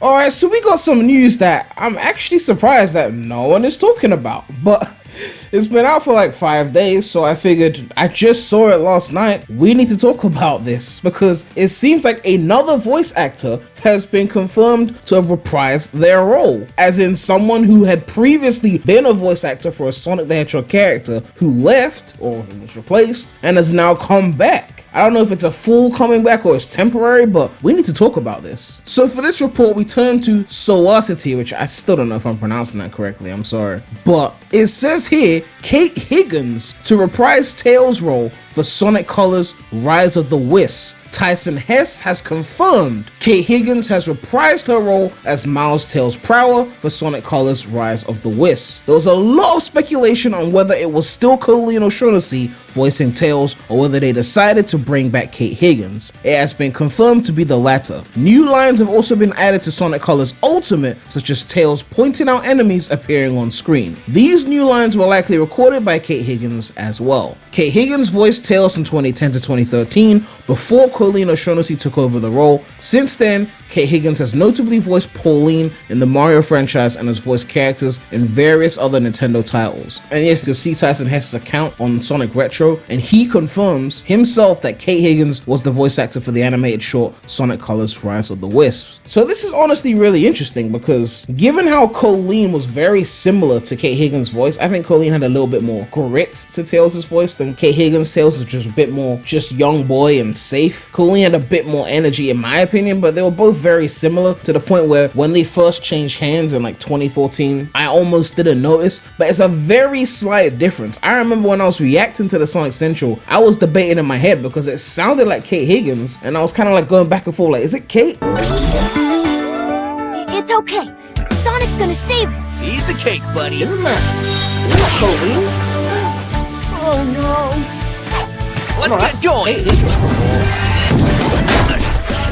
Alright, so we got some news that I'm actually surprised that no one is talking about, but it's been out for like 5 days, so I figured I just saw it last night. We need to talk about this because it seems like another voice actor has been confirmed to have reprised their role, as in someone who had previously been a voice actor for a Sonic the Hedgehog character who left or was replaced and has now come back. I don't know if it's a full coming back or it's temporary, but we need to talk about this. So for this report, we turn to Soacity, which I still don't know if I'm pronouncing that correctly, I'm sorry. But it says here, Kate Higgins to reprise Tails' role for Sonic Colors Rise of the Wisps. Tyson Hesse has confirmed Kate Higgins has reprised her role as Miles Tails Prower for Sonic Colors Rise of the Wisps. There was a lot of speculation on whether it was still Colleen O'Shaughnessey voicing Tails or whether they decided to bring back Kate Higgins. It has been confirmed to be the latter. New lines have also been added to Sonic Colors Ultimate, such as Tails pointing out enemies appearing on screen. These new lines were likely recorded by Kate Higgins as well. Kate Higgins voiced Tails from 2010 to 2013 before Colleen O'Shaughnessey took over the role. Since then, Kate Higgins has notably voiced Pauline in the Mario franchise and has voiced characters in various other Nintendo titles. And yes, you can see Tyson Hesse's account on Sonic Retro, and he confirms himself that Kate Higgins was the voice actor for the animated short Sonic Colors Rise of the Wisps. So this is honestly really interesting because given how Colleen was very similar to Kate Higgins' voice, I think Colleen had a little bit more grit to Tails' voice than Kate Higgins. Tails was just a bit more just young boy and safe. Colleen had a bit more energy in my opinion, but they were both very similar to the point where when they first changed hands in like 2014, I almost didn't notice, but it's a very slight difference. I remember when I was reacting to the Sonic Central, I was debating in my head because it sounded like Kate Higgins, and I was kind of like going back and forth like, is it Kate? It's okay. Sonic's gonna save you. He's a cake, buddy. Isn't that Colleen? Oh no. Let's get going. Kate Higgins.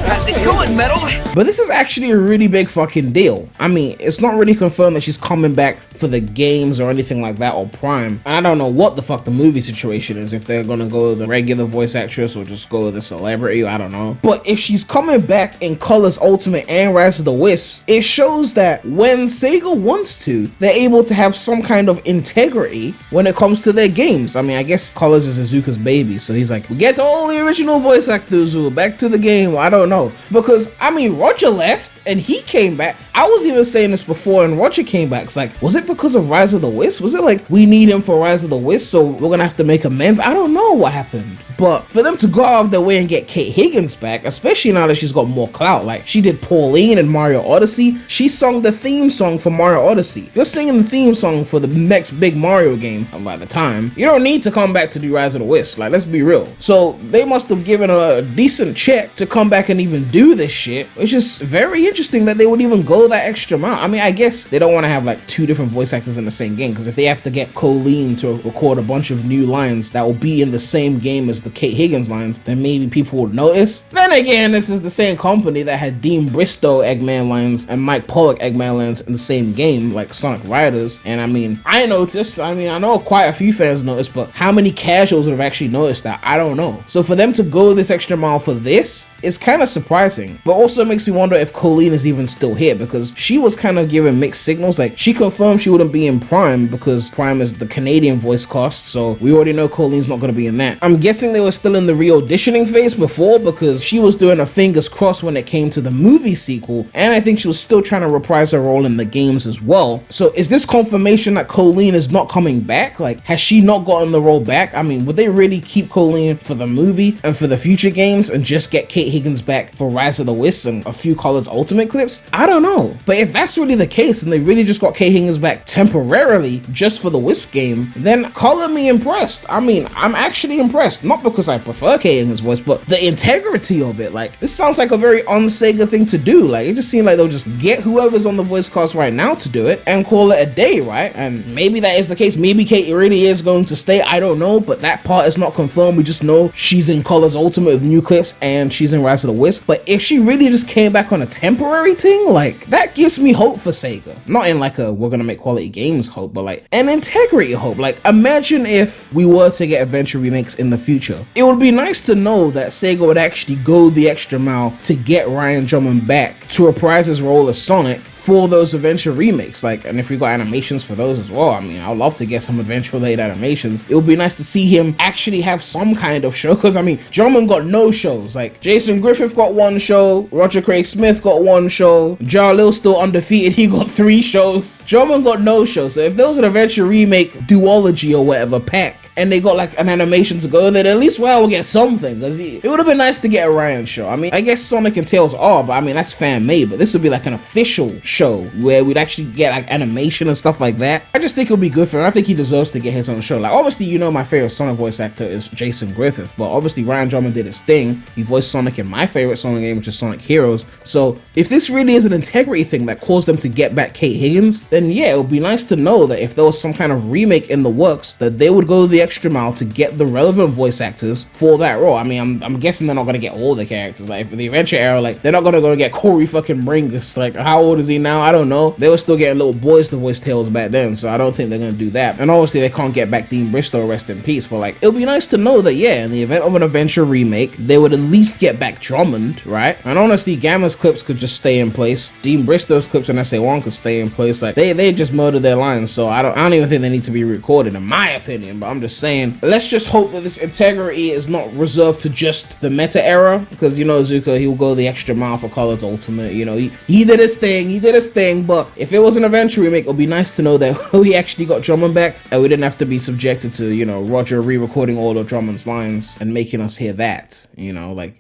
How's it going, Metal? But this is actually a really big fucking deal. I mean, it's not really confirmed that she's coming back for the games or anything like that or Prime. And I don't know what the fuck the movie situation is, if they're gonna go with the regular voice actress or just go with the celebrity, I don't know. But if she's coming back in Colors Ultimate and Rise of the Wisps, it shows that when Sega wants to, they're able to have some kind of integrity when it comes to their games. I mean, I guess Colors is Izuka's baby, so he's like, we get all the original voice actors who are back to the game. I don't know. Because, I mean, Roger left and he came back. I was even saying this before and Roger came back. It's like, was it because of Rise of the Wisps? Was it like, we need him for Rise of the Wisps, so we're gonna have to make amends? I don't know what happened. But for them to go out of their way and get Kate Higgins back, especially now that she's got more clout, like she did Pauline in Mario Odyssey, she sung the theme song for Mario Odyssey. If you're singing the theme song for the next big Mario game, and by the time, you don't need to come back to do Rise of the Wisps, like let's be real. So they must have given her a decent check to come back and even do this shit, which is very interesting that they would even go that extra mile. I mean, I guess they don't want to have like two different voice actors in the same game, because if they have to get Colleen to record a bunch of new lines that will be in the same game as the Kate Higgins lines, then maybe people would notice. Then again, this is the same company that had Dean Bristow Eggman lines and Mike Pollock Eggman lines in the same game, like Sonic Riders. And I mean, I noticed, I know quite a few fans noticed, but how many casuals would have actually noticed that? I don't know. So for them to go this extra mile for this is kind of surprising, but also makes me wonder if Colleen is even still here, because she was kind of giving mixed signals. Like she confirmed she wouldn't be in Prime because Prime is the Canadian voice cast, so we already know Colleen's not going to be in that. I'm guessing they were still in the re-auditioning phase before, because she was doing her fingers crossed when it came to the movie sequel, and I think she was still trying to reprise her role in the games as well. So is this confirmation that Colleen is not coming back? Like, has she not gotten the role back? I mean, would they really keep Colleen for the movie and for the future games and just get Kate Higgins back for Rise of the Wisps and a few Colors Ultimate clips? I don't know. But if that's really the case and they really just got Kate Higgins back temporarily just for the Wisp game, then color me impressed. I mean, I'm actually impressed, not because I prefer Kate Higgins' voice, but the integrity of it. Like, this sounds like a very un-Sega thing to do. Like, it just seemed like they'll just get whoever's on the voice cast right now to do it and call it a day, right? And maybe that is the case. Maybe Kate really is going to stay. I don't know, but that part is not confirmed. We just know she's in Colors Ultimate with new clips and she's in Rise of the Wisp. But if she really just came back on a temporary thing, like, that gives me hope for Sega. Not in like a we're gonna make quality games hope, but like an integrity hope. Like, imagine if we were to get adventure remakes in the future. future. It would be nice to know that Sega would actually go the extra mile to get Ryan Drummond back to reprise his role as Sonic for those adventure remakes. Like, and if we got animations for those as well, I mean, I'd love to get some adventure related animations. It would be nice to see him actually have some kind of show, because I mean, Drummond got no shows. Like, Jason Griffith got one show, Roger Craig Smith got one show, Jalil still undefeated, he got 3 shows. Drummond got no show. So if there was an adventure remake duology or whatever pack, and they got like an animation to go, then at least Ryan will get something, because it would have been nice to get a Ryan show. I mean, I guess Sonic and Tails are, but I mean, that's fan made, but this would be like an official show where we'd actually get like animation and stuff like that. I just think it would be good for him. I think he deserves to get his own show. Like, obviously, you know, my favorite Sonic voice actor is Jason Griffith, but obviously Ryan Drummond did his thing. He voiced Sonic in my favorite Sonic game, which is Sonic Heroes. So if this really is an integrity thing that caused them to get back Kate Higgins, then yeah, it would be nice to know that if there was some kind of remake in the works, that they would go the extra mile to get the relevant voice actors for that role. I mean, I'm guessing they're not gonna get all the characters. Like, for the adventure era, like, they're not gonna go get Corey fucking Bringus. Like, how old is he now? I don't know. They were still getting little boys to voice Tails back then, so I don't think they're gonna do that. And obviously they can't get back Dean Bristow, rest in peace, but like, it'll be nice to know that, yeah, in the event of an adventure remake, they would at least get back Drummond, right? And honestly, Gamma's clips could just stay in place. Dean Bristow's clips in SA1 could stay in place. Like, they just murdered their lines, so I don't even think they need to be recorded, in my opinion. But I'm just saying, let's just hope that this integrity is not reserved to just the meta era, because, you know, Zuko, he'll go the extra mile for Color's Ultimate. You know, he did his thing, but if it was an adventure remake, it would be nice to know that we actually got Drummond back, and we didn't have to be subjected to, you know, Roger re-recording all of Drummond's lines and making us hear that, you know, like,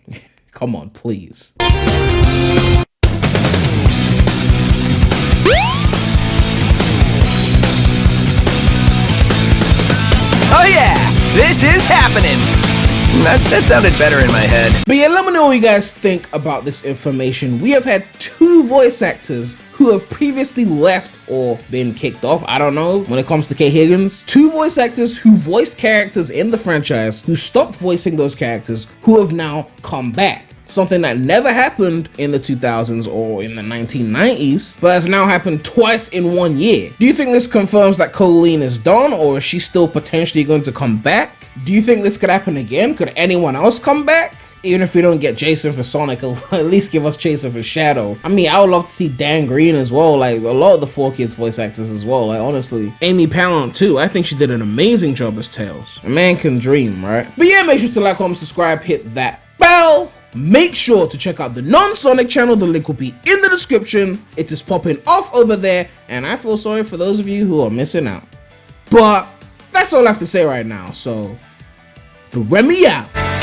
come on, please. Oh yeah, this is happening. That sounded better in my head. But yeah, let me know what you guys think about this information. We have had 2 voice actors who have previously left or been kicked off, I don't know, when it comes to Kate Higgins. 2 voice actors who voiced characters in the franchise, who stopped voicing those characters, who have now come back. Something that never happened in the 2000s or in the 1990s, but has now happened twice in 1 year. Do you think this confirms that Colleen is done, or is she still potentially going to come back? Do you think this could happen again? Could anyone else come back? Even if we don't get Jason for Sonic, at least give us Jason for Shadow. I mean, I would love to see Dan Green as well, like a lot of the 4Kids voice actors as well, like honestly. Amy Pallant too, I think she did an amazing job as Tails. A man can dream, right? But yeah, make sure to like, comment, subscribe, hit that bell. Make sure to check out the non-Sonic channel, the link will be in the description. It is popping off over there, and I feel sorry for those of you who are missing out. But that's all I have to say right now, so Premy out.